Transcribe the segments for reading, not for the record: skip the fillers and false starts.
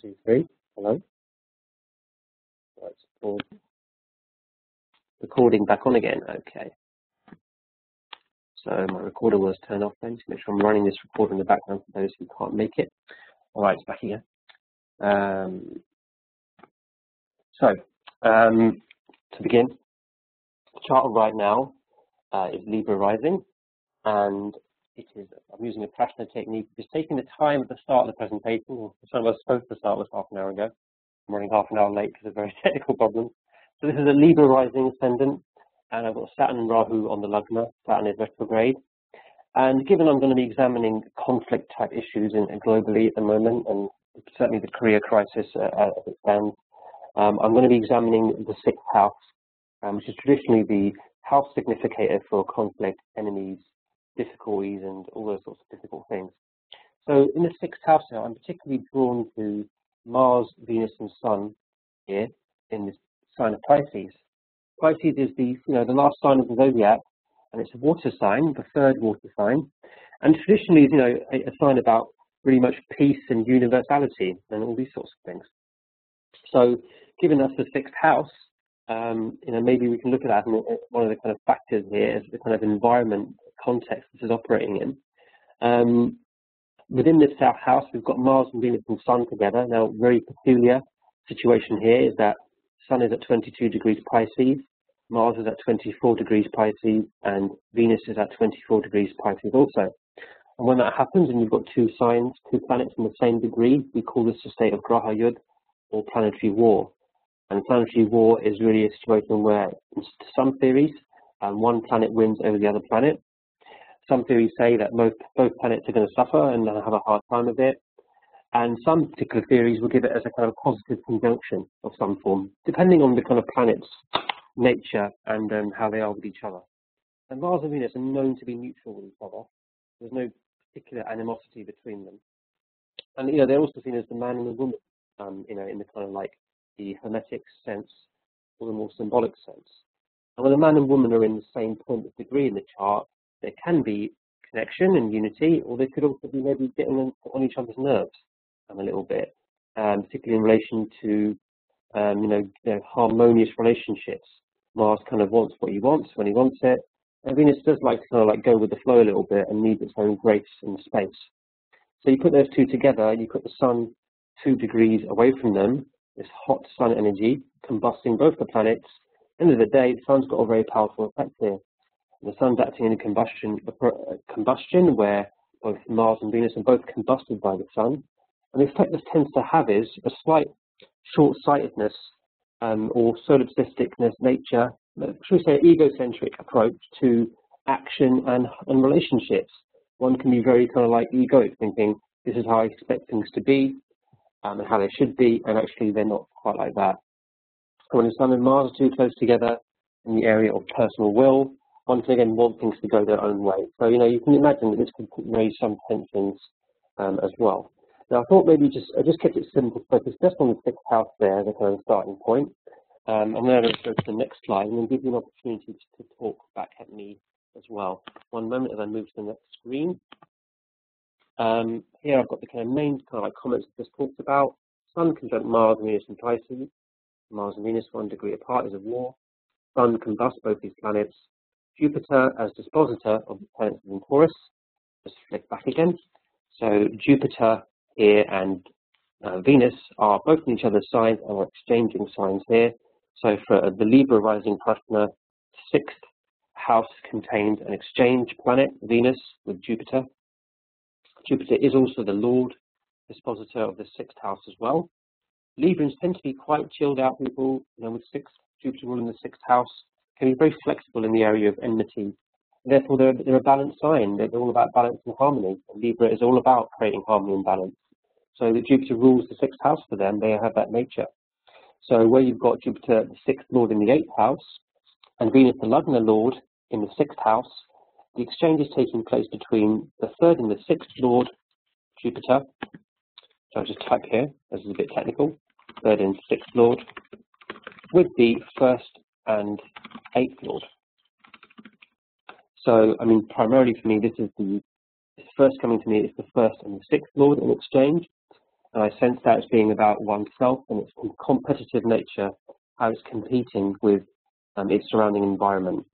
2, 3. Hello. Right, pause. Recording back on again. Okay. So my recorder was turned off then to make sure I'm running this recorder in the background for those who can't make it. All right, it's back again. To begin, the chart right now is Libra rising, and I'm using a Prashna technique. Just taking the time at the start of the presentation. The time I was supposed to start was half an hour ago. I'm running half an hour late because of very technical problems. So this is a Libra rising ascendant, and I've got Saturn and Rahu on the Lagna. Saturn is retrograde. And given I'm going to be examining conflict type issues globally at the moment, and certainly the Korea crisis as it stands, I'm going to be examining the 6th house, which is traditionally the house significator for conflict, enemies, difficulties, and all those sorts of difficult things. So in the 6th house now, I'm particularly drawn to Mars, Venus, and Sun here in this sign of Pisces. Pisces is the last sign of the zodiac, and it's a water sign, the 3rd water sign, and traditionally is a sign about really much peace and universality and all these sorts of things. So, given that's the 6th house, maybe we can look at that, and one of the kind of factors here is the kind of environment context this is operating in. Within this south house, we've got Mars and Venus and Sun together. Now, very peculiar situation here is that Sun is at 22 degrees Pisces, Mars is at 24 degrees Pisces, and Venus is at 24 degrees Pisces also. And when that happens, and you've got two signs, two planets in the same degree, we call this a state of Graha Yud, or planetary war. And planetary war is really a situation where, in some theories, one planet wins over the other planet. Some theories say that both planets are going to suffer and have a hard time of it. And some particular theories will give it as a kind of positive conjunction of some form, depending on the kind of planet's nature and how they are with each other. And Mars and Venus are known to be neutral with each other. There's no particular animosity between them. And, they're also seen as the man and the woman, in the kind of like the hermetic sense or the more symbolic sense. And when the man and woman are in the same point of degree in the chart, there can be connection and unity, or they could also be maybe getting on each other's nerves a little bit, particularly in relation to, harmonious relationships. Mars kind of wants what he wants when he wants it, and Venus does like to kind of like go with the flow a little bit and needs its own grace and space. So you put those two together, you put the Sun 2 degrees away from them, this hot Sun energy combusting both the planets. At the end of the day, the Sun's got a very powerful effect here. The Sun's acting in a combustion where both Mars and Venus are both combusted by the Sun. And the effect this tends to have is a slight short-sightedness or solipsisticness nature, should we say egocentric approach to action and relationships. One can be very kind of like egoic, thinking this is how I expect things to be and how they should be, and actually they're not quite like that. When the Sun and Mars are too close together in the area of personal will, one can again want things to go their own way. So, you can imagine that this could raise some tensions as well. Now, I thought maybe I just kept it simple, focus just on the 6th house there as a kind of starting point. I'm going to go to the next slide and then give you an opportunity to talk back at me as well. One moment as I move to the next screen. Here I've got the kind of main kind of like comments I just talked about. Sun conjunct Mars, Venus, and Pisces. Mars and Venus 1 degree apart is a war. Sun combusts both these planets. Jupiter as dispositor of the planets in Taurus. Just flick back again. So Jupiter here and Venus are both in each other's signs and are exchanging signs here. So for the Libra rising Prashna, 6th house contains an exchange planet, Venus, with Jupiter. Jupiter is also the Lord dispositor of the 6th house as well. Librans tend to be quite chilled out people, with Jupiter ruling the 6th house, can be very flexible in the area of enmity. Therefore, they're a balanced sign. They're all about balance and harmony. Libra is all about creating harmony and balance. So that Jupiter rules the 6th house for them, they have that nature. So where you've got Jupiter, the 6th lord in the 8th house, and Venus, the Lagna lord, in the 6th house, the exchange is taking place between the 3rd and the 6th lord, Jupiter. So I'll just type here, this is a bit technical, 3rd and 6th lord, with the 1st and 8th lord. So, primarily for me, this is first coming to me is the 1st and the 6th lord in exchange. And I sense that as being about oneself and its competitive nature, how it's competing with its surrounding environment.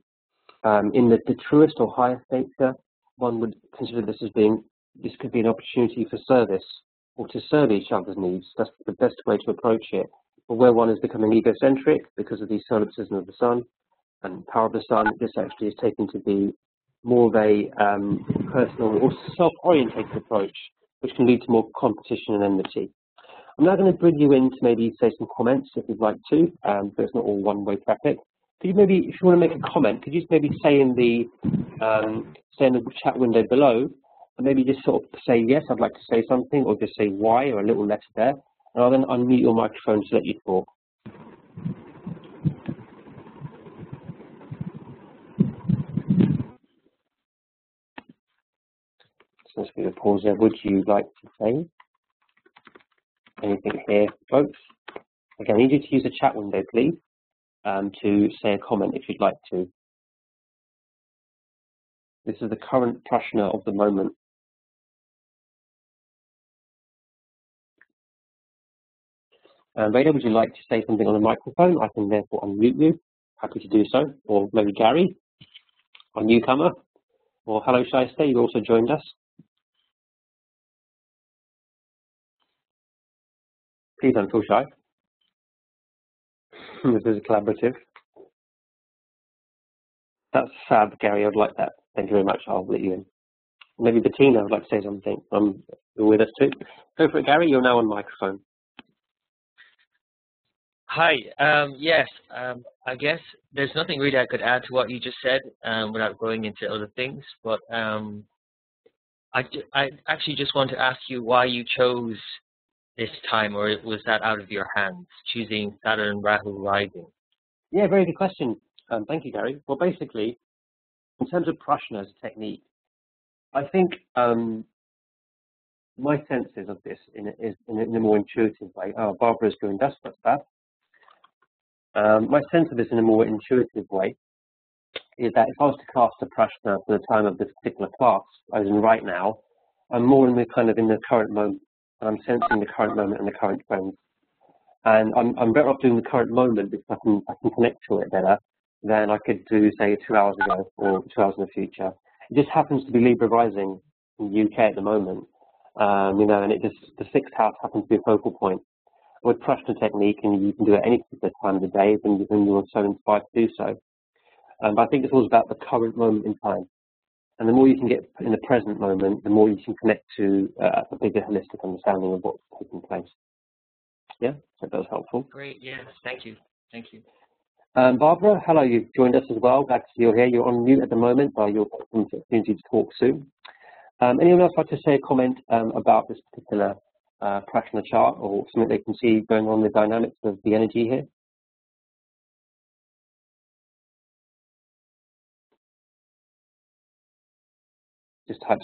In the truest or highest nature, one would consider this as being, this could be an opportunity for service or to serve each other's needs. That's the best way to approach it. But where one is becoming egocentric because of the solipsism of the sun and power of the sun, this actually is taken to be more of a personal or self-orientated approach, which can lead to more competition and enmity. I'm now going to bring you in to maybe say some comments if you'd like to, but it's not all one-way traffic. Could you maybe, if you want to make a comment, could you just maybe say in the chat window below, and maybe just sort of say yes, I'd like to say something, or just say why, or a little letter there, and I'll then unmute your microphone to let you talk. So let's give a pause there. Would you like to say anything here, folks? Again, I need you to use the chat window, please, to say a comment if you'd like to. This is the current prashna of the moment. Rada, would you like to say something on the microphone? I can therefore unmute you. Happy to do so. Or maybe Gary, our newcomer. Or hello, Shaista, you also joined us. Please don't feel shy. This is collaborative. That's fab, Gary. I'd like that. Thank you very much. I'll let you in. Maybe Bettina would like to say something. You're with us too. Go for it, Gary. You're now on microphone. Hi. Yes. I guess there's nothing really I could add to what you just said without going into other things. But I actually just want to ask you why you chose this time, or was that out of your hands, choosing Saturn Rahu rising? Yeah, very good question. Thank you, Gary. Well, basically, in terms of prashna as a technique, I think my senses of this is in a more intuitive way. Oh, Barbara's doing dust, that's bad. My sense of this in a more intuitive way is that if I was to cast a prashna for the time of this particular class, as in right now, I'm more in the in the current moment. And I'm sensing the current moment and the current trends. And I'm better off doing the current moment because I can connect to it better than I could do, say, 2 hours ago or 2 hours in the future. It just happens to be Libra rising in the UK at the moment, and the sixth house happens to be a focal point. With prashna technique, and you can do it any particular time of the day when you're so inspired to do so. But I think it's all about the current moment in time. And the more you can get in the present moment, the more you can connect to a bigger holistic understanding of what's taking place. Yeah, so that was helpful. Great, yes, thank you. Thank you. Barbara, hello, you've joined us as well. Glad to see you're here. You're on mute at the moment, but you'll get an opportunity to talk soon. Anyone else like to say a comment about this particular prashna chart, or something they can see going on the dynamics of the energy here? Just type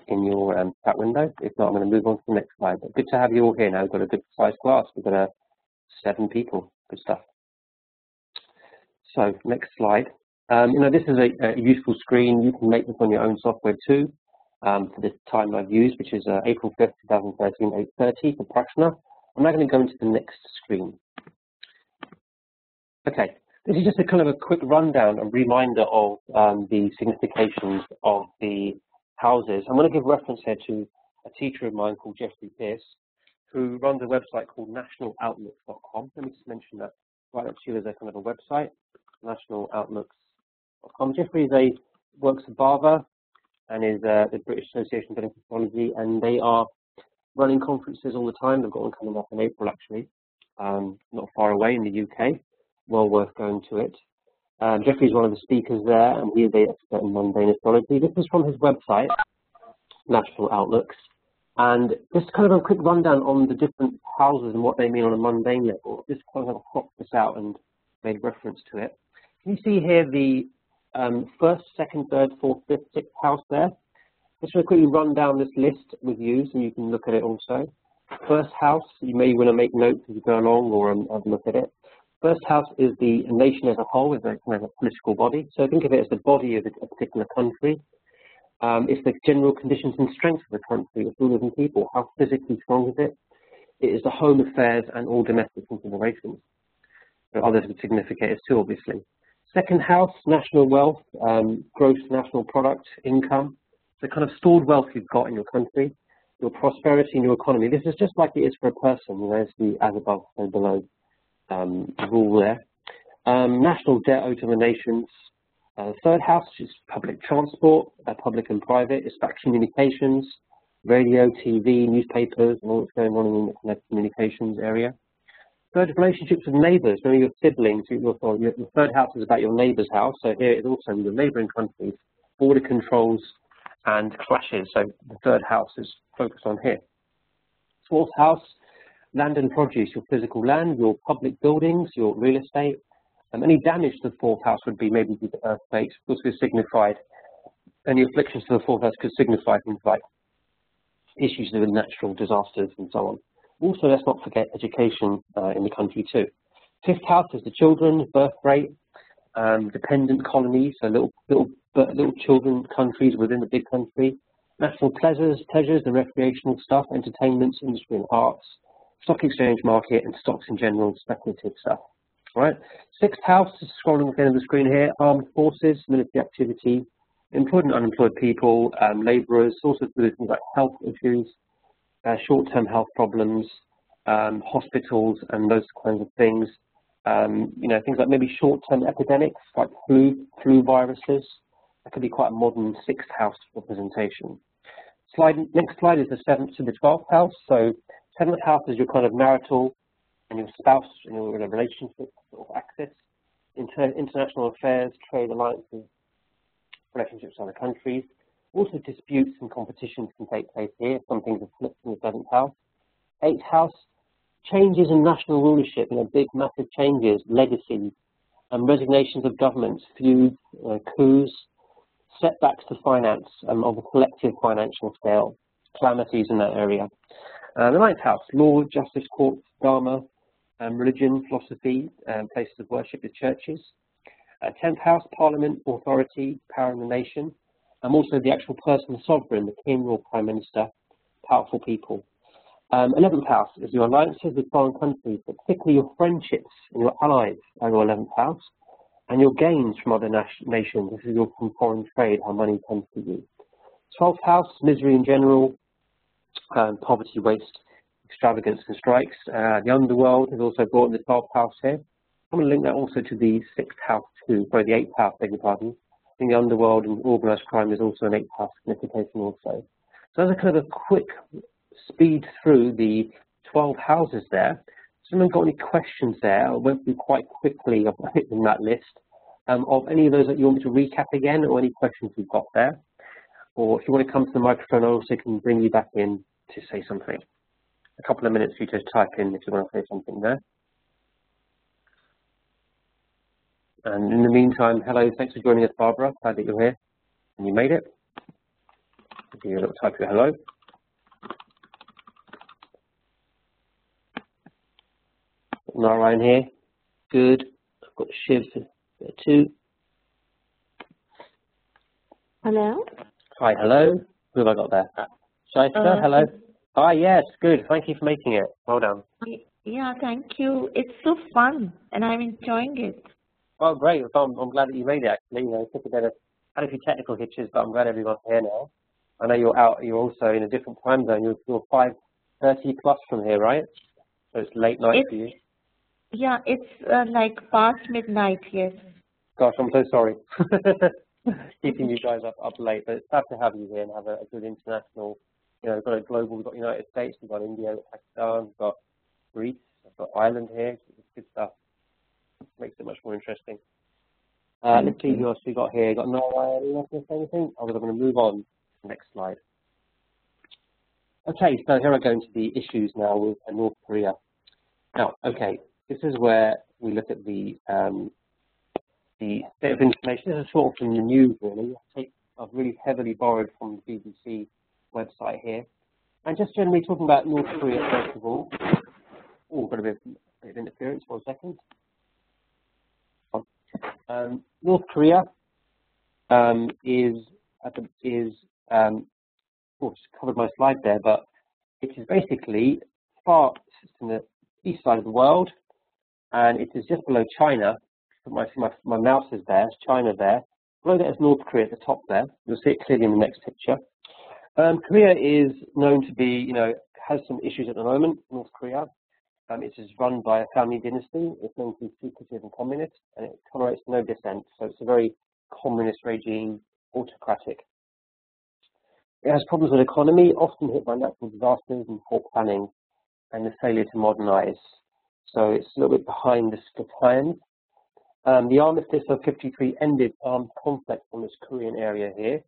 in your chat window. If not, I'm going to move on to the next slide. But good to have you all here now. We've got a good sized class. We've got 7 people. Good stuff. So next slide. This is a useful screen. You can make this on your own software too. For the time I've used, which is April 5th, 2013, 8:30 for prashna. I'm now going to go into the next screen. Okay. This is just a quick rundown, a reminder of the significations of the houses. I'm going to give reference here to a teacher of mine called Jeffrey Pierce, who runs a website called nationaloutlook.com. Let me just mention that right up to you as a website, nationaloutlook.com. Jeffrey works at Barber and is the British Association of Astrology, and they are running conferences all the time. They've got one coming up in April, actually, not far away in the UK. Well worth going to it. Jeffrey's one of the speakers there, and he is an expert in mundane astrology. This is from his website, National Outlooks, and just a quick rundown on the different houses and what they mean on a mundane level. Just cropped this out and made reference to it. Can you see here the first, second, third, fourth, fifth, sixth house there? Just going to quickly run down this list with you so you can look at it also. First house, you may want to make notes as you go along or have a look at it. First house is the nation as a whole, is a political body. So think of it as the body of a particular country. It's the general conditions and strength of the country, its rulers and people. How physically strong is it? It is the home affairs and all domestic considerations. There are other significators too, obviously. Second house, national wealth, gross national product, income, the kind of stored wealth you've got in your country, your prosperity in your economy. This is just like it is for a person, you know, it's the as above, so below rule there. National debt owed to the nations. Third house is public transport, public and private. It's about communications, radio, TV, newspapers, and all that's going on in the communications area. Third, relationships with neighbours, maybe your siblings. Your third house is about your neighbour's house. So here it's also your neighbouring countries, border controls, and clashes. So the third house is focused on here. Fourth house, land and produce, your physical land, your public buildings, your real estate. Any damage to the fourth house would be maybe due to earthquakes, which could signified. Any afflictions to the fourth house could signify things like issues with natural disasters and so on. Also, let's not forget education in the country too. Fifth house is the children, birth rate, dependent colonies, so little children countries within the big country. National pleasures, the recreational stuff, entertainments, industry and arts, stock exchange market, and stocks in general, speculative stuff. All right. Sixth house is scrolling at the end of the screen here. Armed forces, military activity, employed and unemployed people, labourers, also things like health issues, short-term health problems, hospitals, and those kinds of things. You know, things like maybe short-term epidemics like flu viruses. That could be quite a modern sixth house representation. Next slide is the 7th to the 12th house. So 7th house is your kind of marital and your spouse and your relationship sort of axis. International affairs, trade alliances, relationships with other countries. Also disputes and competitions can take place here. Some things are flipped in the 7th house. 8th house, changes in national rulership, you know, big massive changes, legacies, and resignations of governments, feuds, coups, setbacks to finance on the collective financial scale, calamities in that area. The 9th house, law, justice, courts, dharma, religion, philosophy, places of worship, the churches. 10th house, parliament, authority, power in the nation. Also the actual person, the sovereign, the king or prime minister, powerful people. 11th house is your alliances with foreign countries, but particularly your friendships and your allies are your 11th house. And your gains from other nations, this is your from foreign trade, how money comes to you. 12th house, misery in general, poverty, waste, extravagance and strikes. The underworld is also brought in the 12th house here. I'm going to link that also to the 6th house too, sorry, the 8th house, beg your pardon. I think the underworld and organised crime is also an 8th house signification also. So that's a kind of a quick speed through the 12 houses there. Has anyone got any questions there? I went through quite quickly in that list. Of any of those that you want me to recap again, or any questions you've got there? Or if you want to come to the microphone, I also can bring you back in to say something. A couple of minutes for you to type in if you want to say something there. And in the meantime, hello, thanks for joining us, Barbara. Glad that you're here and you made it. I'll give you a little type of hello. Narayan here. Good. I've got Shiv there too. Hello? Hi, hello. Who have I got there? Shaista, hello. Hi, yes, good. Thank you for making it. Well done. Yeah, thank you. It's so fun and I'm enjoying it. Oh, great. I'm glad that you made it, actually. You know, took had a few technical hitches, but I'm glad everyone's here now. I know you're also in a different time zone. You're 5:30 plus from here, right? So it's late night for you. Yeah, it's like past midnight, yes. Gosh, I'm so sorry. Keeping you guys up late, but it's glad to have you here and have a good international, you know, we've got a global, we've got United States, we've got India, Pakistan, we've got Greece, we've got Ireland here. It's good stuff. Makes it much more interesting. Let's see who else we got here. Got Nora, anyone else going to say anything? I'm going to move on to the next slide. Okay, so here I go into the issues now with North Korea. Now, okay, this is where we look at the bit of information. This is sort of from the news, really. I've really heavily borrowed from the BBC website here. And just generally talking about North Korea, first of all. Oh, got a bit of interference for a second. North Korea just covered my slide there, but it is basically it's in the east side of the world, and it is just below China. My mouse is there, it's China there. Below that is North Korea at the top there. You'll see it clearly in the next picture. Korea is known to be, has some issues at the moment, North Korea. It is run by a family dynasty. It's known to be secretive and communist, and it tolerates no dissent. So it's a very communist regime, autocratic. It has problems with economy, often hit by natural disasters and poor planning, and the failure to modernize. So it's a little bit behind the times. The armistice of '53 ended armed conflict on this Korean area here.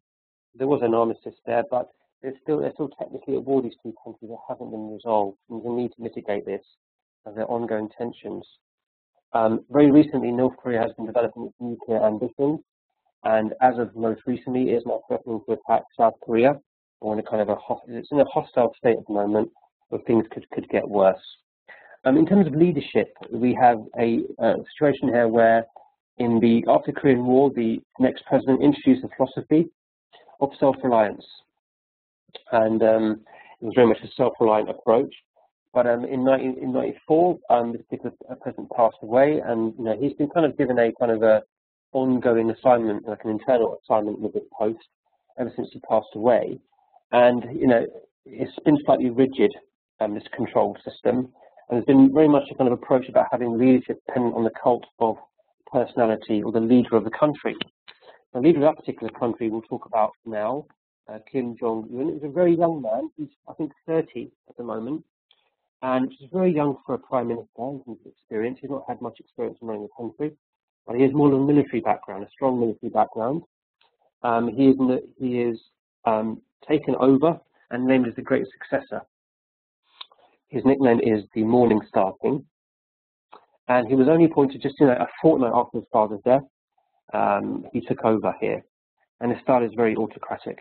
There was an armistice there, but they're still technically at war, these two countries that haven't been resolved. And there's a need to mitigate this as there are ongoing tensions. Very recently, North Korea has been developing its nuclear ambitions, and as of most recently, it is not threatening to attack South Korea, or in a kind of it's in a hostile state at the moment, where things could get worse. In terms of leadership, we have a situation here where, after the Korean War, the next president introduced a philosophy of self-reliance, and it was very much a self-reliant approach. But in 1994, this particular president passed away, and he's been kind of given a kind of a ongoing assignment, like an internal assignment with this post, ever since he passed away. And it's been slightly rigid, this control system, and there's been very much a kind of approach about having leadership dependent on the cult of personality or the leader of the country. The leader of that particular country we'll talk about now, Kim Jong-un, is a very young man. He's, I think, 30 at the moment, and which is very young for a prime minister in terms of experience. He's not had much experience in running the country, but he has more of a military background, a strong military background. He is taken over and named as the great successor. His nickname is the Morning Star King, and he was only appointed just a fortnight after his father's death. He took over here, and his style is very autocratic.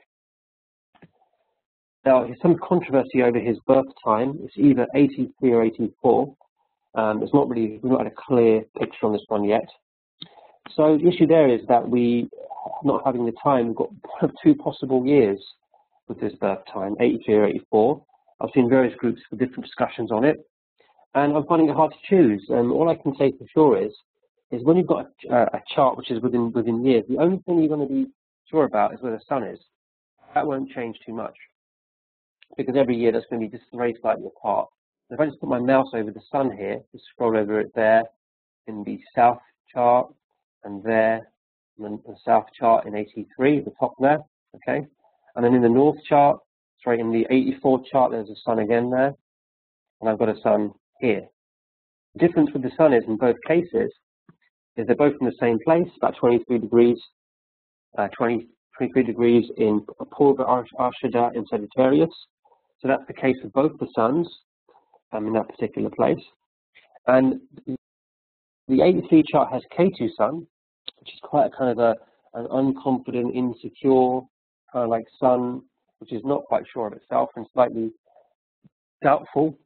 Now, there's some controversy over his birth time. It's either 83 or 84. We've not had a clear picture on this one yet. So the issue there is that we, not having the time, we've got two possible years with this birth time, 83 or 84. I've seen various groups for different discussions on it, and I'm finding it hard to choose. And all I can say for sure is when you've got a chart which is within years, the only thing you're going to be sure about is where the sun is. That won't change too much, because every year that's going to be just very slightly apart. If I just put my mouse over the sun here, just scroll over it there in the south chart, and there in the south chart in 83 at the top there, okay? And then in the north chart, in the 84 chart, there's a sun again there, and I've got a sun here. The difference with the sun is, in both cases, is they're both in the same place, about 23 degrees, 23 degrees in Purva Arshada in Sagittarius. So that's the case for both the suns in that particular place. And the 83 chart has K2 sun, which is quite a kind of an unconfident, insecure, kind of like sun, which is not quite sure of itself and slightly doubtful.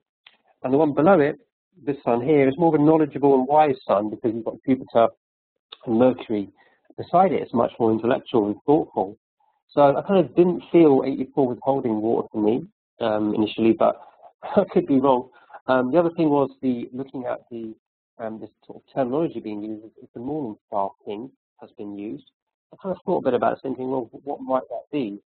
And the one below it, this sun here, is more of a knowledgeable and wise sun, because you've got Jupiter and Mercury beside it. It's much more intellectual and thoughtful. So I kind of didn't feel 84 was holding water for me initially, but I could be wrong. The other thing was looking at this sort of terminology being used. If the Morning Star King has been used, I kind of thought a bit about it, thinking, well, what might that be?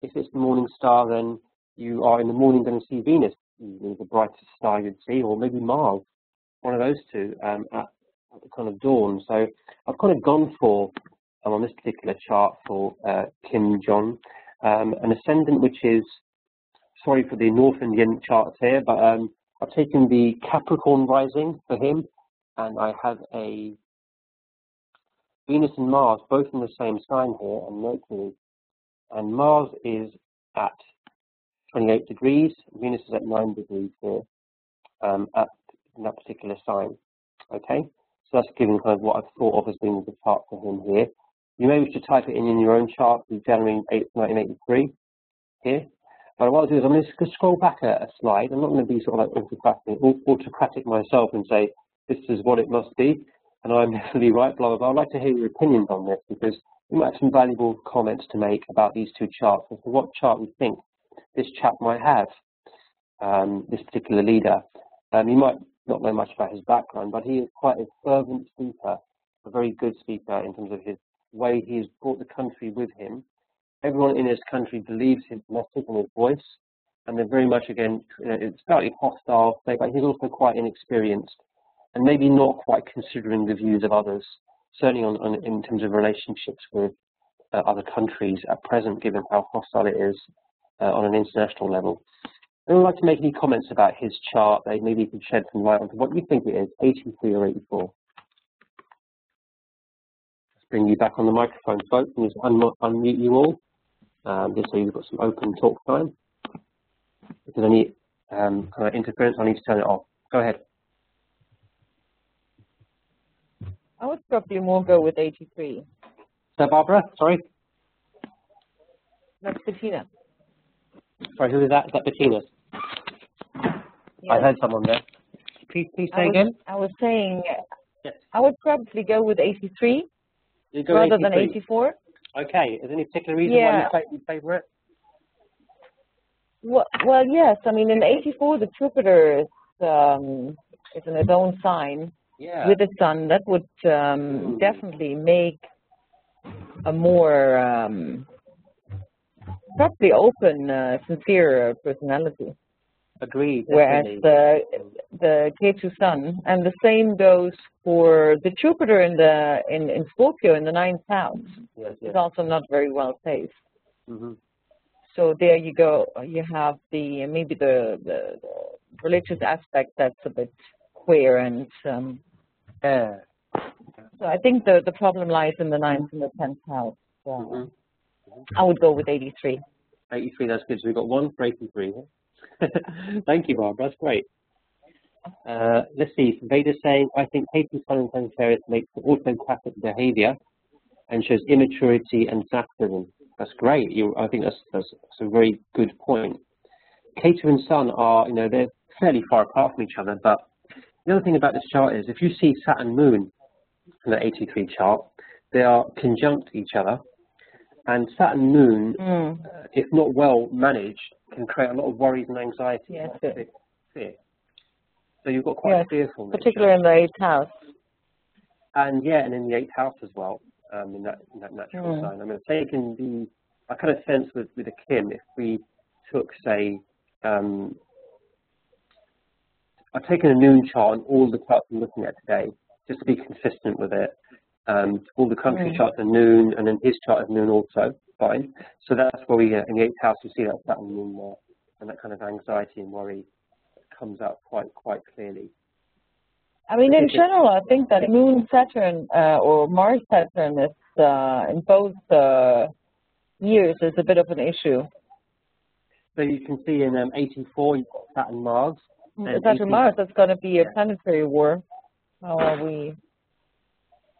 If it's the morning star, then you are in the morning going to see Venus, the brightest star you'd see, or maybe Mars, one of those two at the kind of dawn. So I've kind of gone for, on this particular chart for Kim Jong, an ascendant which is, sorry for the North Indian charts here, but I've taken the Capricorn rising for him, and I have a Venus and Mars both in the same sign here, and Mercury. And Mars is at 28 degrees, Venus is at 9 degrees here in that particular sign. Okay, so that's giving kind of what I've thought of as being the chart for him here. You may wish to type it in your own chart, January 8th, 1983 here. But what I'll do is I'm going to scroll back a slide. I'm not going to be sort of like autocratic myself and say this is what it must be, and I'm definitely right, blah, blah, blah. I'd like to hear your opinions on this, because we might have some valuable comments to make about these two charts as to what chart we think this chap might have. this particular leader. You might not know much about his background, but he is quite a fervent speaker, a very good speaker in terms of his way he has brought the country with him. Everyone in his country believes his message and his voice, and they're very much, again, it's slightly hostile, but he's also quite inexperienced and maybe not quite considering the views of others, certainly in terms of relationships with other countries at present, given how hostile it is on an international level. I would like to make any comments about his chart. Maybe you can shed some light on what you think it is, 83 or 84. Let's bring you back on the microphone, folks, and just unmute you all, just so you've got some open talk time. If there's any kind of interference, I need to turn it off. Go ahead. I would probably more go with 83. So, Barbara, sorry? That's Bettina. Sorry, who is that? Is that Bettina? Yes. I heard someone there. Please say again. I was saying, yes. I would probably go with 83 rather than 84. Okay. Is there any particular reason why you favor it? Well, yes. I mean, in 84, the Jupiter is in its own sign with the Sun. That would definitely make a more probably open, sincere personality. Agreed. Whereas the Ketu Sun, and the same goes for the Jupiter in Scorpio in the 9th house. Yes. Is also not very well placed. Mm-hmm. So there you go. You have maybe the religious aspect that's a bit queer, and so I think the problem lies in the 9th and the 10th house. So I would go with 83. 83, that's good. So we've got one for 83. Thank you, Barbara. That's great. Let's see. Veda's saying, I think Ketu Sun in Sagittarius makes for autocratic behavior and shows immaturity and narcissism. That's great. I think that's a very good point. Ketu and Sun are, they're fairly far apart from each other, but the other thing about this chart is if you see Saturn Moon in the 83 chart, they are conjunct each other, and Saturn Moon, if not well managed, can create a lot of worries and anxiety. Yes, fear. So you've got quite a fearful nature. Particularly in the 8th house. And and in the 8th house as well, in that natural sign. I mean, say it can be, I kind of sense with a Kim, if we took, say, I've taken a noon chart and all the charts I'm looking at today, just to be consistent with it. All the country charts are noon, and then his chart is noon also. Fine. So that's where we in the 8th house you see that Saturn Moon there, and that kind of anxiety and worry comes out quite clearly. I mean, in general, I think that Moon Saturn or Mars Saturn is in both years is a bit of an issue. So you can see in 84 you've got Saturn Mars. Saturn Mars, that's going to be a planetary war. How are we?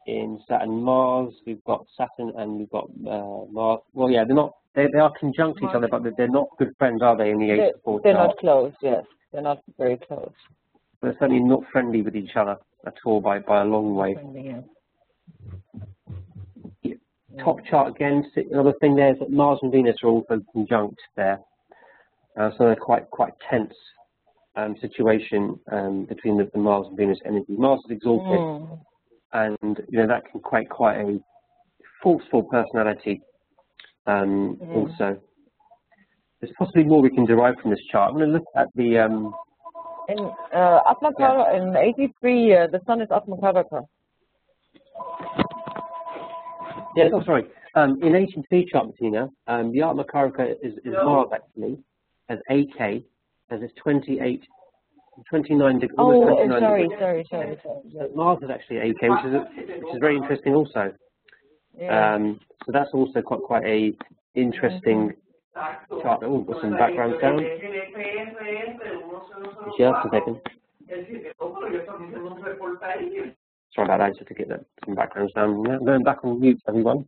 In Saturn Mars, we've got Saturn and we've got Mars. Well, yeah, they are conjunct each other, but they're not good friends, are they? In the 84 they're not close. Yes, they're not very close. They're certainly not friendly with each other at all by a long way. Top chart again. Another thing there is that Mars and Venus are also conjunct there, so they're quite tense situation between the Mars and Venus energy. Mars is exalted. And that can create quite a forceful personality. Also, there's possibly more we can derive from this chart. I'm going to look at the in Atmakaraka in 83. The Sun is Atmakaraka. Yeah, oh, sorry. In 83 chart, Bettina, the Atmakaraka is Mars actually as AK, as it's 29 degrees. Oh, sorry. Mars is actually AK, which is very interesting also. Yeah. So that's also quite a interesting chart. Oh, got some background sound. Just a second. Sorry about that. Just to get some background sound. I'm going back on mute, everyone.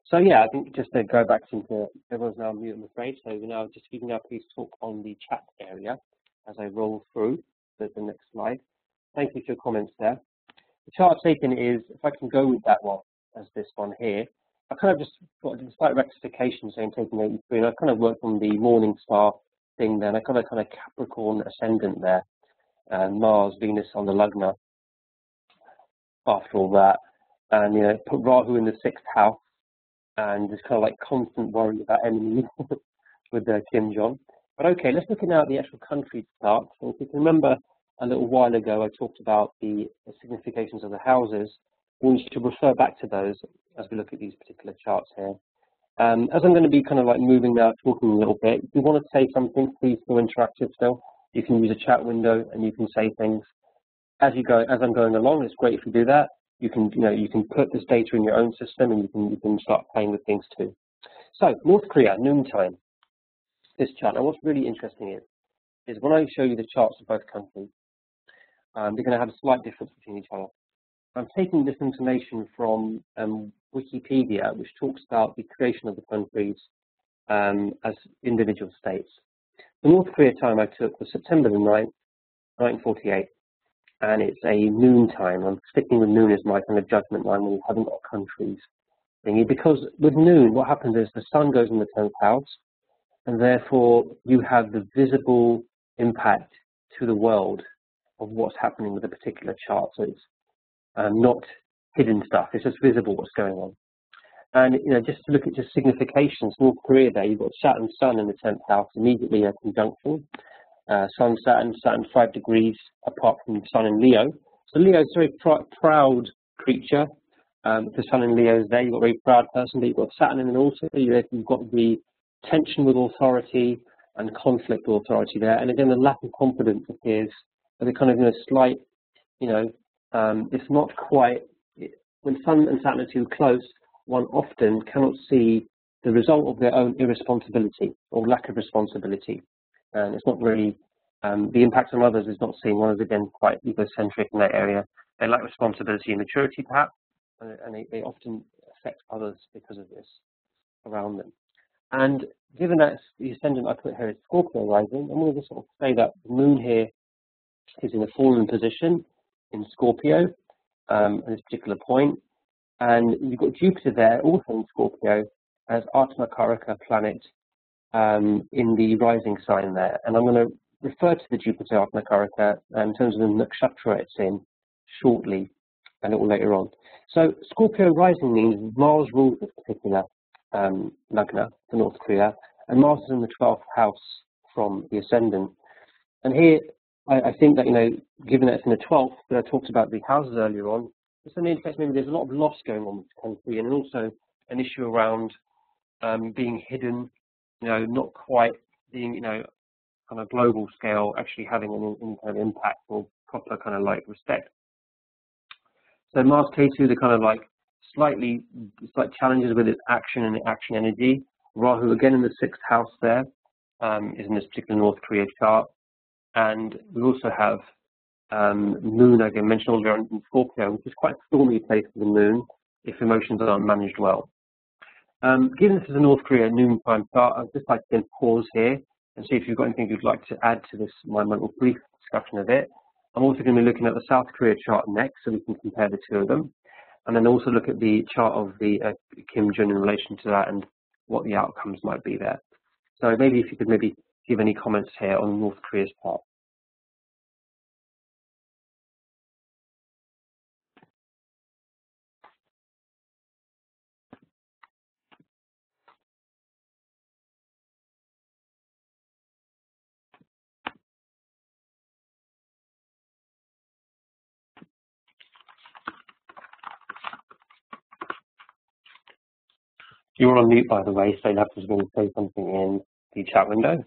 So yeah, I think just to go back into everyone's now on mute, I'm afraid. So now just if you can now please talk on the chat area as I roll through the next slide. Thank you for your comments there. The chart I've taken is, if I can go with that one as this one here, I kind of just got a slight rectification saying taking 83, and I kind of worked on the morning star thing there. And I got a kind of Capricorn ascendant there, Mars, Venus on the Lugna after all that. And, you know, put Rahu in the 6th house, and there's kind of like constant worry about enemies with Kim Jong. But okay, let's look at now at the actual country chart. So if you can remember a little while ago, I talked about the significations of the houses. We should refer back to those as we look at these particular charts here. As I'm going to be kind of like moving now, talking a little bit, if you want to say something, please feel interactive still. You can use a chat window and you can say things as you go, as I'm going along. It's great if you do that. You can, you know, you can put this data in your own system and you can start playing with things too. So North Korea, noontime. This chart. Now, what's really interesting is when I show you the charts of both countries, they're going to have a slight difference between each other. I'm taking this information from Wikipedia, which talks about the creation of the countries as individual states. The North Korea time I took was September the 9th, 1948, and it's a noon time. I'm sticking with noon as my kind of judgment line when you haven't got countries thingy, because with noon, what happens is the sun goes in the 10th house, and therefore you have the visible impact to the world of what's happening with a particular chart. So it's not hidden stuff, it's just visible what's going on. And you know, just to look at just significations, North Korea there, you've got Saturn, Sun in the 10th house, immediately a conjunction. Sun, Saturn 5 degrees apart from Sun in Leo. So Leo is a very proud creature. The Sun in Leo is there, you've got a very proud person, but you've got Saturn in it also. You've got the tension with authority and conflict with authority there. And again, the lack of confidence appears as a kind of, you know, slight, you know, it's not quite, when Sun and Saturn are too close, one often cannot see the result of their own irresponsibility or lack of responsibility. And it's not really, the impact on others is not seen. One is again quite egocentric in that area. They lack responsibility and maturity perhaps, and they often affect others because of this around them. And given that the ascendant I put here is Scorpio rising, I'm going to just sort of say that the moon here is in a fallen position in Scorpio at this particular point. And you've got Jupiter there also in Scorpio as Atmakaraka planet in the rising sign there. And I'm going to refer to the Jupiter Atmakaraka in terms of the nakshatra it's in shortly, a little later on. So Scorpio rising means Mars rules this particular Lagna for North Korea, and Mars is in the 12th house from the ascendant. And here, I think that, you know, given that it's in the 12th, that I talked about the houses earlier on, this only indicates maybe there's a lot of loss going on with the country, and also an issue around being hidden, you know, not quite being, you know, on a global scale, actually having any kind of impact or proper kind of like respect. So Mars K2, the kind of like slight challenges with its action and action energy. Rahu again in the 6th house there is in this particular North Korea chart, and we also have Moon again mentioned earlier in Scorpio, which is quite a stormy place for the Moon if emotions aren't managed well. Given this is a North Korea noontime chart, I'd just like to pause here and see if you've got anything you'd like to add to this, my little brief discussion of it. I'm also going to be looking at the South Korea chart next, so we can compare the two of them, and then also look at the chart of the Kim Jong in relation to that and what the outcomes might be there. So maybe if you could maybe give any comments here on North Korea's part. You're on mute, by the way, so you'll have to say something in the chat window.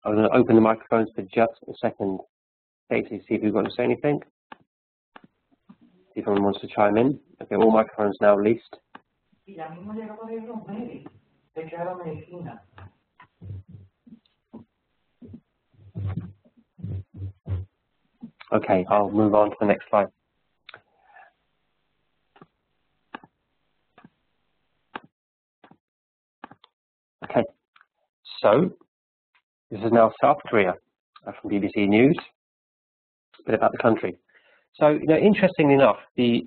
I'm going to open the microphones for just a second, Katie, see if you've got to say anything. See if anyone wants to chime in. Okay, all microphones now released. Okay, I'll move on to the next slide. Okay, so this is now South Korea from BBC News. A bit about the country. So, interestingly enough, the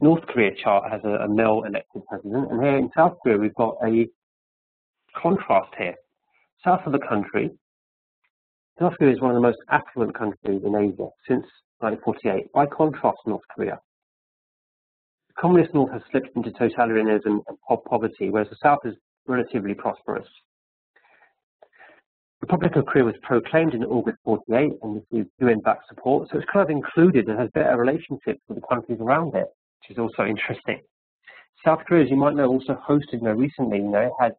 North Korea chart has a male elected president, and here in South Korea we've got a contrast here. South of the country, South Korea is one of the most affluent countries in Asia since 1948. By contrast, North Korea. The communist North has slipped into totalitarianism and poverty, whereas the South is relatively prosperous. The Republic of Korea was proclaimed in August 48 and received UN-backed support, so it's kind of included and has better relationships with the countries around it, which is also interesting. South Korea, as you might know, also hosted, recently, had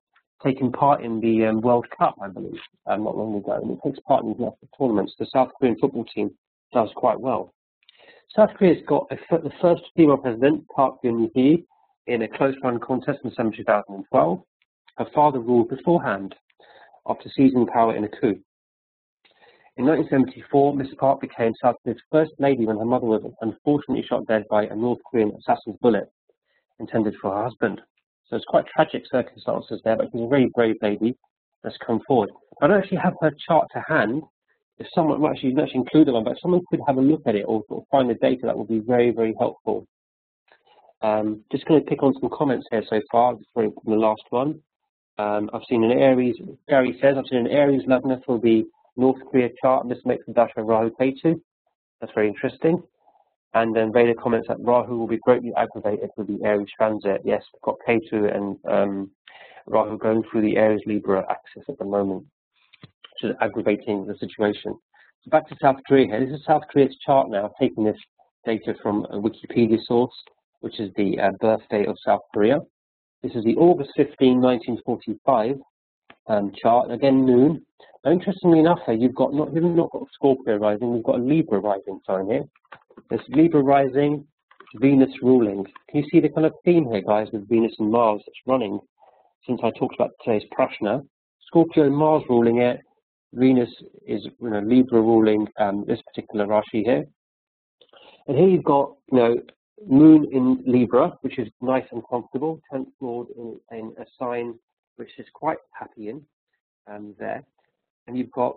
taken part in the World Cup, I believe, not long ago, and it takes part in these national tournaments. The South Korean football team does quite well. South Korea's got the first female president, Park Geun-hye, in a close-run contest in December 2012. Her father ruled beforehand, after seizing power in a coup. In 1974, Ms. Park became South Korea's first lady when her mother was unfortunately shot dead by a North Korean assassin's bullet intended for her husband. So it's quite tragic circumstances there, but she's a very brave lady that's come forward. I don't actually have her chart to hand. If someone, well, actually, you can actually include one, but if someone could have a look at it or sort of find the data, that would be very, very helpful. Just going to pick on some comments here so far, just from the last one. I've seen an Aries, Gary says, I've seen an Aries Lagna for the North Korea chart, and this makes the Dasha Rahu Ketu. That's very interesting. And then Veda comments that Rahu will be greatly aggravated with the Aries transit. Yes, we've got Ketu and Rahu going through the Aries Libra axis at the moment, which is aggravating the situation. So back to South Korea here. This is South Korea's chart now, taking this data from a Wikipedia source, which is the birth date of South Korea. This is the August 15, 1945 chart. Again, noon. Now, interestingly enough, here you've not got Scorpio rising. We've got a Libra rising sign here. There's Libra rising, Venus ruling. Can you see the kind of theme here, guys, with Venus and Mars that's running since I talked about today's prashna? Scorpio and Mars ruling it. Venus is Libra ruling this particular Rashi here. And here you've got Moon in Libra, which is nice and comfortable, 10th Lord in a sign which is quite happy in there. And you've got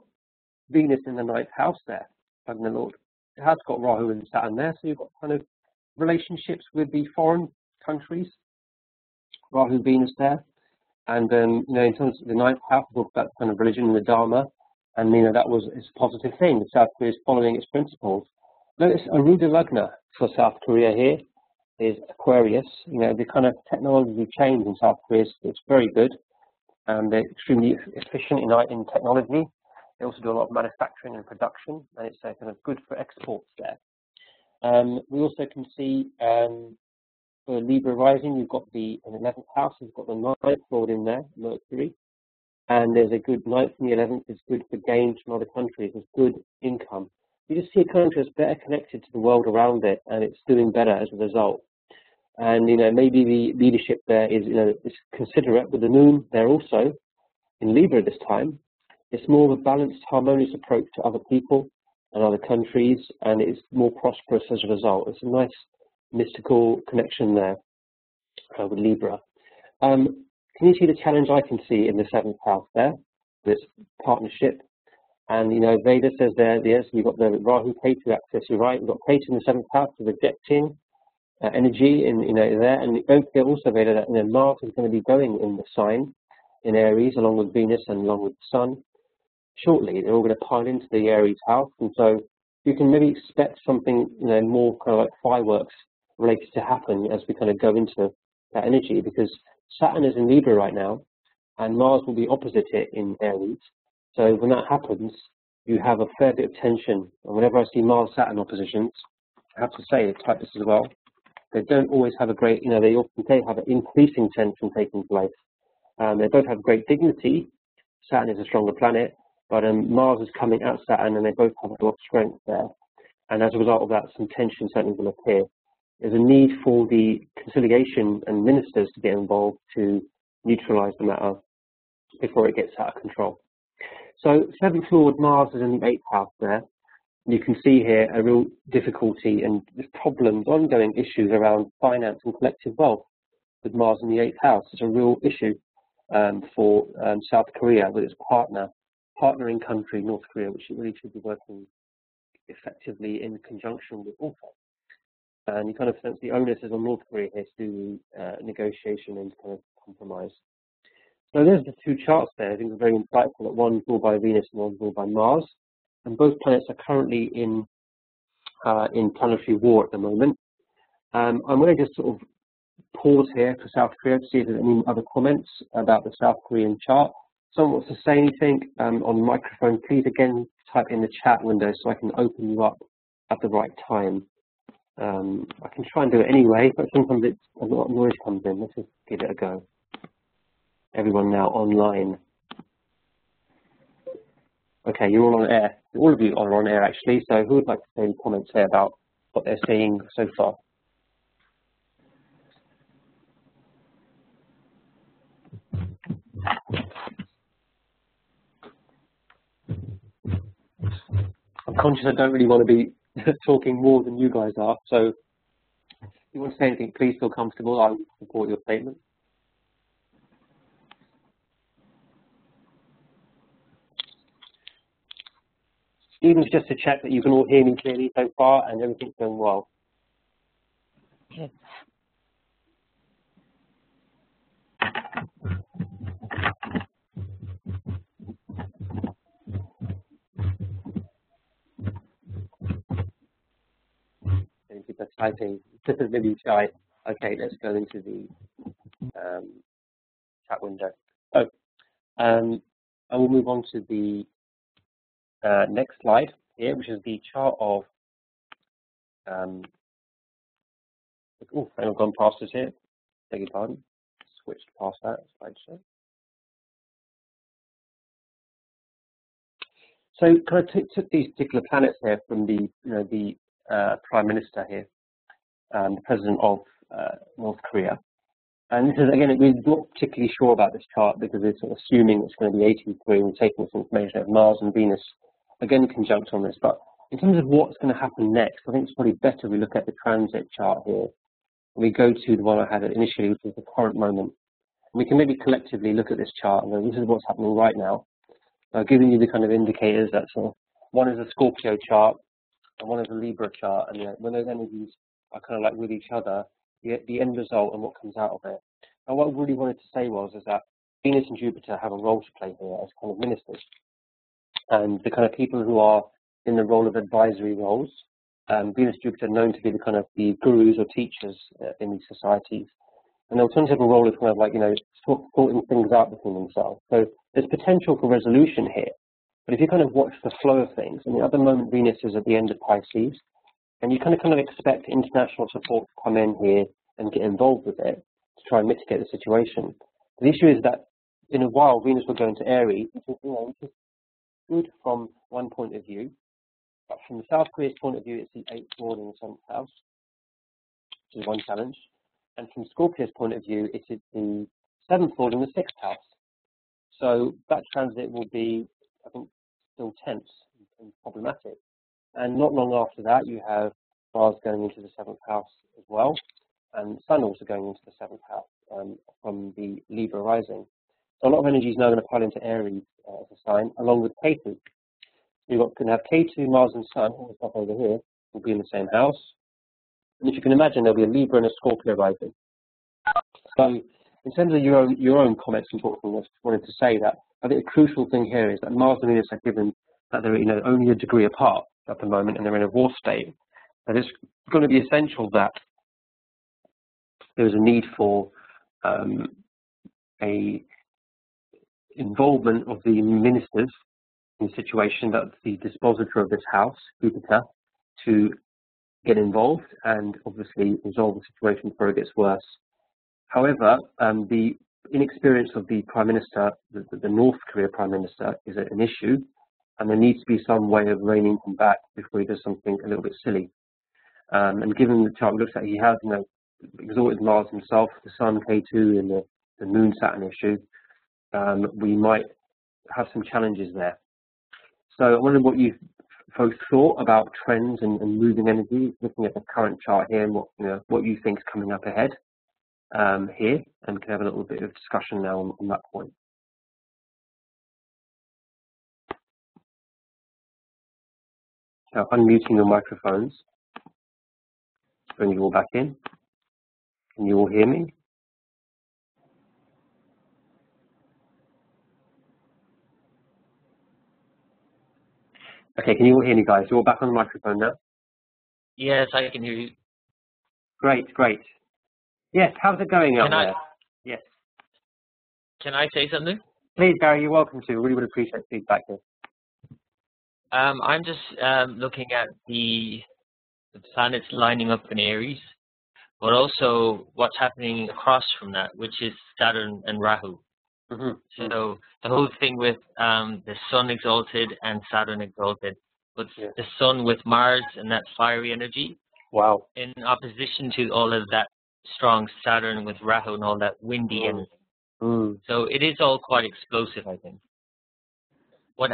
Venus in the 9th house there, the Lord. It has got Rahu and Saturn there, so you've got kind of relationships with the foreign countries, Rahu, Venus there. And in terms of the 9th house, that kind of religion and the Dharma, and that is a positive thing. South Korea is following its principles. Notice Aruda Lagna for South Korea here is Aquarius. The kind of technology change in South Korea is very good. They're extremely efficient in technology. They also do a lot of manufacturing and production, and it's kind of good for exports there. We also can see for Libra rising, you've got in the 11th house, you've got the 9th Lord in there, Mercury. And there's a good 9th and the 11th is good for gains from other countries. There's good income. You just see a country that's better connected to the world around it, and it's doing better as a result. And maybe the leadership there is is considerate with the moon there also in Libra this time. It's more of a balanced, harmonious approach to other people and other countries, and it's more prosperous as a result. It's a nice mystical connection there with Libra. Can you see the challenge I can see in the 7th house there? This partnership. And Veda says there, yes, we've got the Rahu Ketu axis. You're right. We've got Ketu in the 7th house, rejecting energy in there. And don't forget also, Veda, that Mars is going to be going in the sign in Aries, along with Venus and along with the Sun. Shortly, they're all going to pile into the Aries house, and so you can maybe expect something more kind of like fireworks related to happen as we kind of go into that energy, because Saturn is in Libra right now, and Mars will be opposite it in Aries. So when that happens, you have a fair bit of tension. And whenever I see Mars-Saturn oppositions, I have to say, it's like this as well. They don't always have a great, they often have an increasing tension taking place. They both have great dignity. Saturn is a stronger planet, but Mars is coming at Saturn, and they both have a lot of strength there. And as a result of that, some tension certainly will appear. There's a need for the conciliation and ministers to get involved to neutralize the matter before it gets out of control. So 7th Lord Mars is in the 8th house there. You can see here a real difficulty and problems, ongoing issues around finance and collective wealth with Mars in the 8th house. It's a real issue for South Korea with its partnering country, North Korea, which it really should be working effectively in conjunction with Pluto. And you kind of sense the onus is on North Korea here to do negotiation and kind of compromise. So there's the two charts there. I think they're very insightful. That one's ruled by Venus and one's ruled by Mars, and both planets are currently in planetary war at the moment. I'm going to just sort of pause here for South Korea to see if there's any other comments about the South Korean chart. Someone wants to say anything on the microphone, please again type in the chat window so I can open you up at the right time. I can try and do it anyway, but sometimes a lot of noise comes in. Let's just give it a go. Everyone now online. Okay, you're all on air. All of you are on air actually, so who would like to say any comments here about what they're seeing so far? I'm conscious I don't really want to be talking more than you guys are, so if you want to say anything, please feel comfortable. I will support your statement. Even just to check that you can all hear me clearly so far and everything's going well. Yes. People are typing. Maybe shy. Okay, let's go into the chat window. So, I will move on to the next slide here, which is the chart of. I've gone past this here. Beg your pardon. Switched past that slideshow. So, kind of took these particular planets here from the, the Prime Minister here, the President of North Korea. And this is, again, we're not particularly sure about this chart because we're sort of assuming it's going to be 83 and we're taking this information of Mars and Venus, again, conjunct on this. But in terms of what's going to happen next, I think it's probably better we look at the transit chart here. We go to the one I had initially, which is the current moment. We can maybe collectively look at this chart and go, this is what's happening right now. Giving you the kind of indicators that sort of, one is a Scorpio chart and one is a Libra chart, and when those energies are kind of like with each other, the end result and what comes out of it. And what I really wanted to say is that Venus and Jupiter have a role to play here as kind of ministers, and the kind of people who are in the role of advisory roles. Venus and Jupiter are known to be the kind of the gurus or teachers in these societies. And they'll tend to have a role of kind of like, sorting things out between themselves. So there's potential for resolution here. But if you kind of watch the flow of things, and at the moment Venus is at the end of Pisces, and you kind of expect international support to come in here and get involved with it to try and mitigate the situation. The issue is that in a while Venus will go into Aries, which is good from one point of view. But from the South Korea's point of view, it's the 8th lord in the 7th house, which is one challenge. And from Scorpio's point of view, it is the 7th lord in the 6th house. So that transit will be, I think, still tense and problematic. And not long after that, you have Mars going into the 7th house as well, and Sun also going into the 7th house from the Libra rising. So a lot of energy is now going to pile into Aries as a sign, along with K2. You're going to have K2, Mars and Sun, all the stuff over here, will be in the same house. And if you can imagine, there'll be a Libra and a Scorpio rising. So in terms of your own comments and thoughts, I just wanted to say that I think the crucial thing here is that Mars and Venus are given that they're only a degree apart at the moment, and they're in a war state. And it's going to be essential that there's a need for a involvement of the ministers in the situation, that the dispositor of this house, Jupiter, to get involved and obviously resolve the situation before it gets worse. However, the inexperience of the Prime Minister, the North Korea Prime Minister, is an issue, and there needs to be some way of reining him back before he does something a little bit silly. And given the chart looks like he has, exalted Mars himself, the Sun, K2, and the Moon Saturn issue, we might have some challenges there. So I wonder what you folks thought about trends and moving energy, looking at the current chart here, and what you think is coming up ahead here, and we can have a little bit of discussion now on that point. Now, unmuting your microphones. Bring you all back in. Can you all hear me? Okay, can you all hear me, guys? You're all back on the microphone now? Yes, I can hear you. Great, great. Yes, how's it going out there? Yes. Can I say something? Please, Gary, you're welcome to. Really would appreciate feedback here. I'm just looking at the planets lining up in Aries, but also what's happening across from that, which is Saturn and Rahu. Mm-hmm. So the whole thing with the Sun exalted and Saturn exalted, but the Sun with Mars and that fiery energy. Wow. In opposition to all of that strong Saturn with Rahu and all that windy energy. So it is all quite explosive, I think.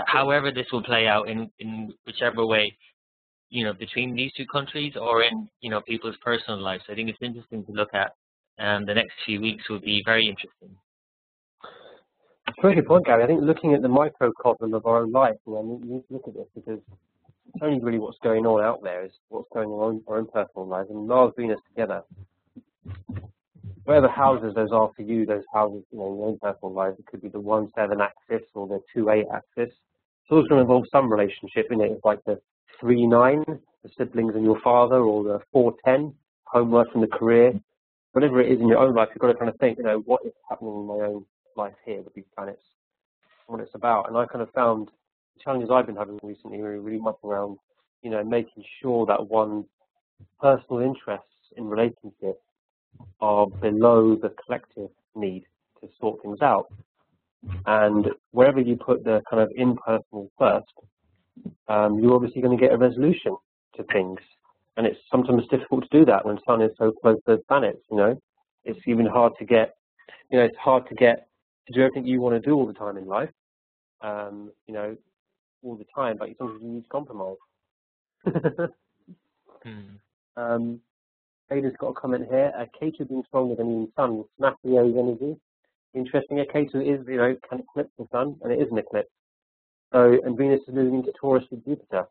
However this will play out in whichever way, between these two countries or in, people's personal lives. I think it's interesting to look at. The next few weeks will be very interesting. That's a very good point, Gary. I think looking at the microcosm of our own life, we need to look at this because it's only really what's going on out there is what's going on in our own personal lives. And Mars, Venus together, whatever houses those are for you, those houses, in your own personal life, it could be the 1-7 axis or the 2-8 axis. It's also going to involve some relationship, isn't it? It's like the 3-9, the siblings and your father, or the 4-10, homework and the career. Whatever it is in your own life, you've got to kind of think, what is happening in my own life here with these planets, what it's about. And I kind of found the challenges I've been having recently really much around, making sure that one's personal interests in relationships are below the collective need to sort things out. And wherever you put the kind of impersonal first, you're obviously going to get a resolution to things. And it's sometimes difficult to do that when Sun is so close to the planets, It's even hard to get, it's hard to get to do everything you want to do all the time in life, all the time, but sometimes you need to compromise. Ada's got a comment here. Ketu being stronger than even Sun will snap Leo's energy. Interesting. Ketu is, can eclipse the Sun, and it is an eclipse. So, and Venus is moving into Taurus with Jupiter.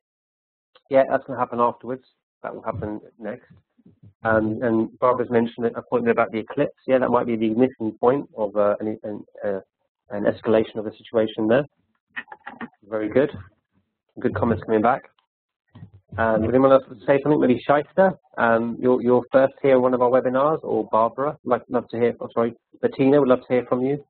Yeah, that's going to happen afterwards. That will happen next. And Barbara's mentioned a point about the eclipse. Yeah, that might be the ignition point of an escalation of the situation there. Very good. Good comments coming back. Would anyone else say something? Maybe Shaista, you're first here on one of our webinars, or Barbara, love to hear. Oh, sorry, Bettina, would love to hear from you.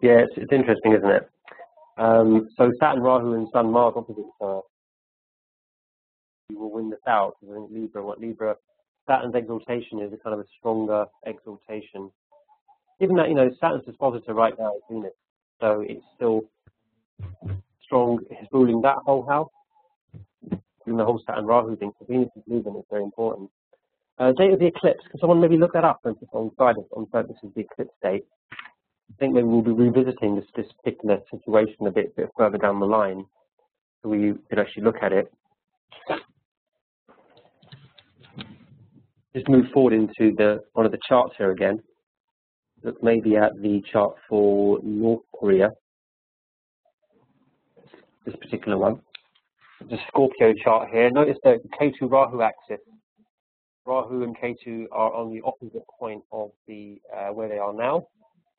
Yeah, it's interesting, isn't it? So Saturn, Rahu, and Sun, Mars opposite each other. You will win this out. I think Libra, Saturn's exaltation is a kind of a stronger exaltation. Given that, Saturn's dispositor right now is Venus, so it's still strong. It's ruling that whole house. Ruling the whole Saturn, Rahu thing. So Venus is moving. It's very important. Date of the eclipse. Can someone maybe look that up on Friday? This is the eclipse date. I think maybe we'll be revisiting this particular situation a bit further down the line, so we could actually look at it. Just move forward into one of the charts here again. Look maybe at the chart for North Korea. This particular one. The Scorpio chart here. Notice the Ketu Rahu axis. Rahu and Ketu are on the opposite point of the where they are now.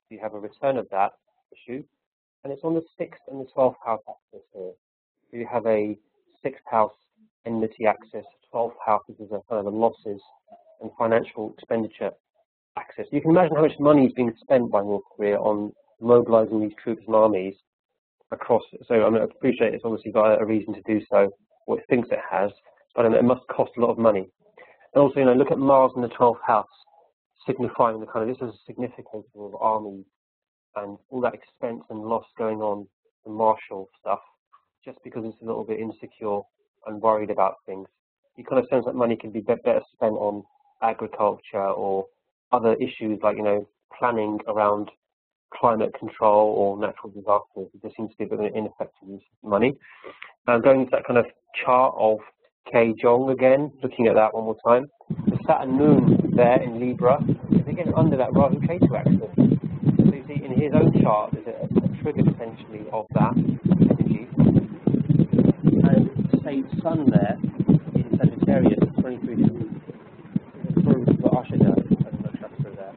You have a return of that issue, and it's on the 6th and the 12th house axis here. So you have a 6th house enmity axis, 12th house is a kind of the losses and financial expenditure axis. You can imagine how much money is being spent by North Korea on mobilizing these troops and armies across. So I appreciate it's obviously got a reason to do so, or it thinks it has, but it must cost a lot of money. And also, look at Mars in the 12th house, signifying the kind of, this is a significator of armies and all that expense and loss going on, the martial stuff, just because it's a little bit insecure and worried about things. You kind of sense that money can be better spent on agriculture or other issues like, planning around climate control or natural disasters. There seems to be a bit of an ineffective use of money. Going into that kind of chart of K Jong again, looking at that one more time. The Saturn Moon there in Libra is again under that rather K2 axis. So you see in his own chart there's a trigger potentially of that energy. And the same Sun there in Sagittarius at 23 degrees is a proof for Ashada as a nakshatra there.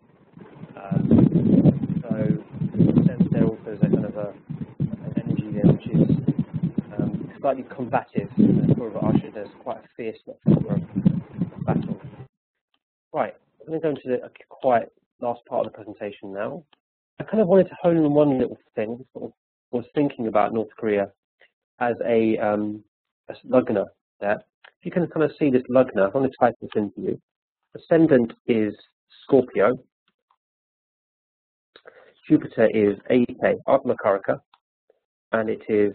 So in a sense there also is a kind of an energy there which is slightly combative. For Ashada, there's quite a fierce battle. Right, I'm going to go into the quite last part of the presentation now. I kind of wanted to hone in on one little thing. I sort of was thinking about North Korea as a lugna there. If you can kind of see this lugna, I'm going to type this in for you. Ascendant is Scorpio. Jupiter is AK, Atmakaraka, and it is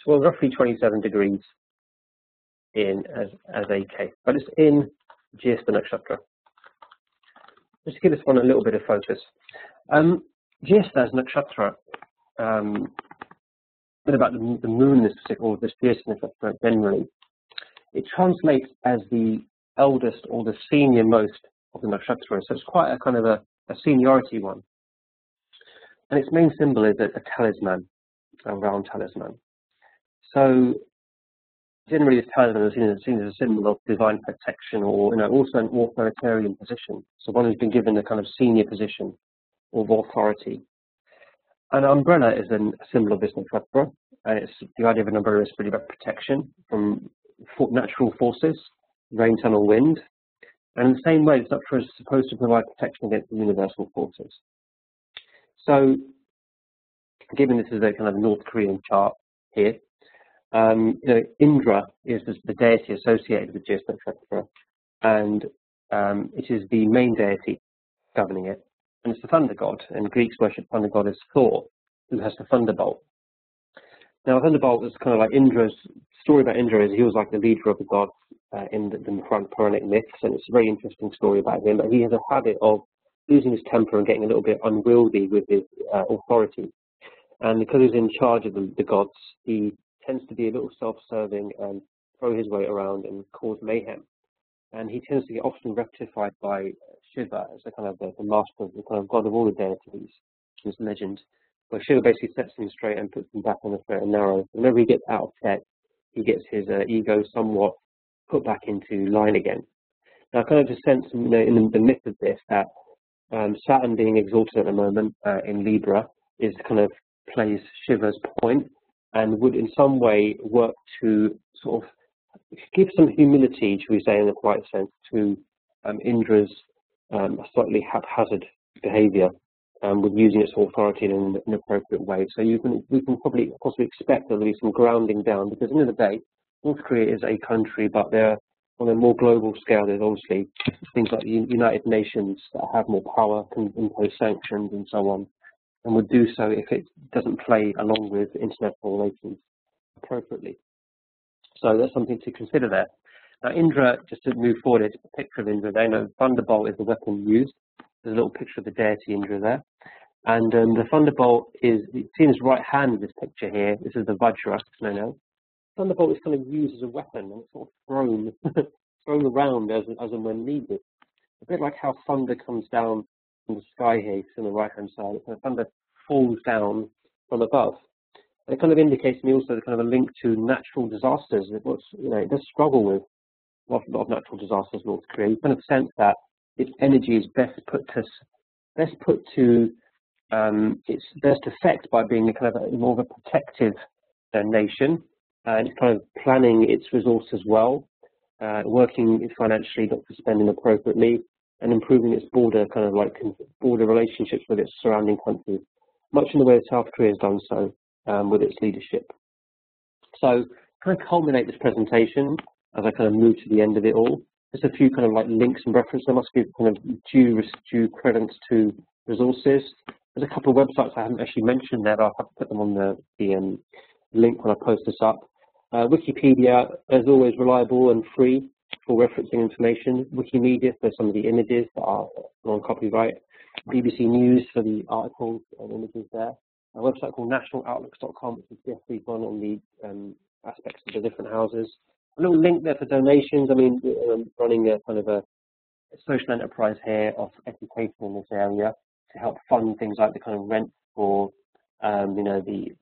roughly 27 degrees in as AK, but it's in Jyesta Nakshatra. Just to give this one a little bit of focus. Jyesta as Nakshatra, bit about the moon in this particular, or this Jyesta Nakshatra generally, it translates as the eldest or the senior most of the Nakshatra, so it's quite a kind of a seniority one. And its main symbol is a talisman, a round talisman. So generally this talisman is seen as a symbol of divine protection, or also an authoritarian position. So one who's been given a kind of senior position of authority. An umbrella is a symbol of this nakshatra, and it's the idea of an umbrella is really about protection from natural forces, rain, sun, or wind. And in the same way, the nakshatra is supposed to provide protection against the universal forces. So, given this is a kind of North Korean chart here, Indra is the deity associated with Jyesta Nakshatra, and it is the main deity governing it. And it's the thunder god, and Greeks worship thunder god as Thor, who has the thunderbolt. Now, thunderbolt is kind of like Indra's story about Indra is he was like the leader of the gods in the Puranic myths, and it's a very interesting story about him. But he has a habit of losing his temper and getting a little bit unwieldy with his authority. And because he's in charge of the gods, he tends to be a little self-serving and throw his weight around and cause mayhem. And he tends to get often rectified by Shiva as the kind of the master, the kind of god of all the deities in this legend, where Shiva basically sets him straight and puts him back on the straight and narrow. Whenever he gets out of step, he gets his ego somewhat put back into line again. Now, I kind of just sense in the myth of this that Saturn being exalted at the moment in Libra is kind of plays Shiva's point and would in some way work to sort of give some humility, should we say, in the right sense, to Indra's slightly haphazard behaviour with using its authority in an appropriate way. So we can probably possibly expect there will be some grounding down, because at the end of the day, North Korea is a country, but they're on a more global scale. There's obviously things like the United Nations that have more power, can impose sanctions and so on, and would do so if it doesn't play along with international relations appropriately. So that's something to consider there. Now, Indra, just to move forward, it's a picture of Indra there. Thunderbolt is the weapon used. There's a little picture of the deity Indra there. And the thunderbolt is seen as right hand in this picture here. This is the Vajra, it's known as. Thunderbolt is kind of used as a weapon, and it's sort of thrown around as and when needed. A bit like how thunder comes down from the sky here, it's on the right-hand side. So thunder falls down from above. It kind of indicates to me also the kind of a link to natural disasters. It does struggle with a lot of natural disasters in North Korea. You kind of sense that its energy is best put to its best effect by being a kind of more of a protective nation, and it's kind of planning its resources well, working financially, not to spending appropriately, and improving its border relationships with its surrounding countries, much in the way that South Korea has done so with its leadership. So, kind of culminate this presentation as I kind of move to the end of it all. Just a few kind of like links and references. I must give kind of due credence to resources. There's a couple of websites I haven't actually mentioned there, but I'll have to put them on the link when I post this up. Wikipedia, as always, reliable and free for referencing information. Wikimedia for some of the images that are non-copyright. BBC News for the articles and images there. A website called nationaloutlook.com, which is definitely one on the aspects of the different houses. A little link there for donations. I mean, I'm running a kind of a social enterprise here of education in this area to help fund things like the kind of rent for, you know, the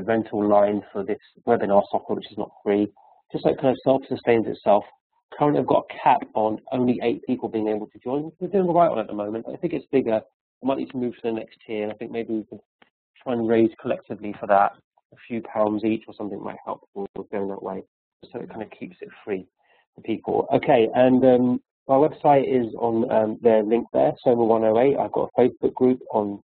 rental line for this webinar software, which is not free. Just like kind of self-sustains itself. Currently, I've got a cap on only 8 people being able to join. We're doing all right on it at the moment. I think it's bigger. I might need to move to the next tier. I think maybe we can try and raise collectively for that. A few pounds each or something might help with going that way. So it kind of keeps it free for people. Okay, and our website is on the link there, Soma 108. I've got a Facebook group on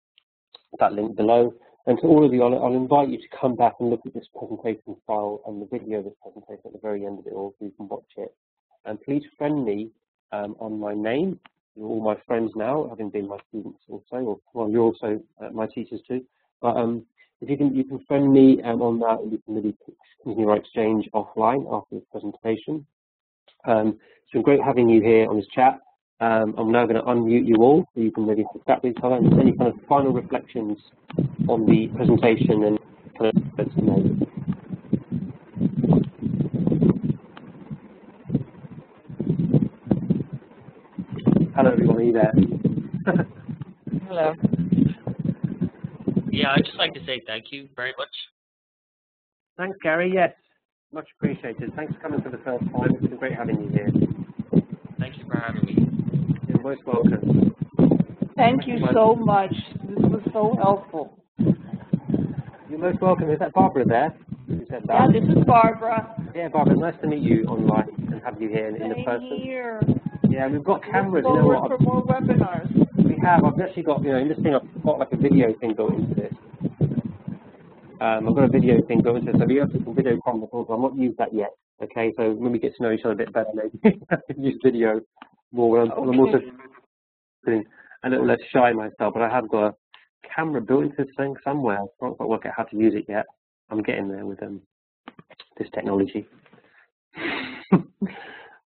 that link below. And to all of you, I'll invite you to come back and look at this presentation file and the video of this presentation at the very end of it all so you can watch it. And please friend me on my name. You're all my friends now, having been my students also, or well, you're also my teachers too. But if you can friend me on that, and we can maybe continue our exchange offline after this presentation. It's been great having you here on this chat. I'm now going to unmute you all so you can maybe chat with each other and any kind of final reflections on the presentation and kind of let's know. Hello everyone, are you there? Hello. Yeah, I'd just like to say thank you very much. Thanks, Gary. Yes, much appreciated. Thanks for coming for the first time. It's been great having you here. Thank you for having me. You're most welcome. Thank you so much. This was so helpful. You're most welcome. Is that Barbara there? Who said that? Yeah, this is Barbara. Yeah, Barbara, nice to meet you online and have you here in the person. Here. Yeah, we've got cameras. Look You know forward what? for more webinars. We have. I've actually got, you know, in this thing, I've got like a video thing built into this. I've got a video thing built into this. So we have some video content. I've not used that yet. Okay, so when we get to know each other a bit better, maybe I can use video more. Okay. I'm also feeling a little less shy myself, but I have got a camera built into this thing somewhere. I can't quite work out how to use it yet. I'm getting there with this technology.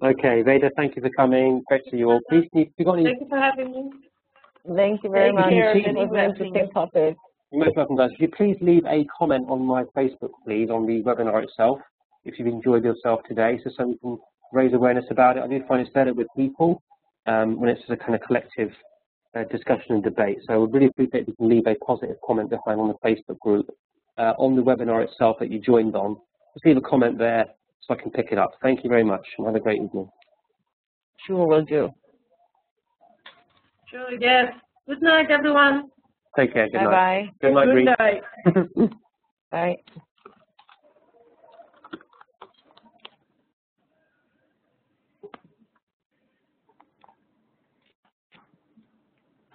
Okay, Veda, thank you for coming. Great to see you all. Please, if you've got any... Thank you for having me. Thank you very much. It was an interesting topic. You're most welcome, guys. If you please leave a comment on my Facebook, please, on the webinar itself, if you've enjoyed yourself today, so we can raise awareness about it. I do find it's better with people when it's a kind of collective discussion and debate. So I would really appreciate if you can leave a positive comment behind on the Facebook group. On the webinar itself that you joined on, just leave a comment there so I can pick it up. Thank you very much, and have a great evening. Sure, will do. Sure, yes. Good night, everyone. Take care. Good night. Bye-bye. Good night, Good night. Bye.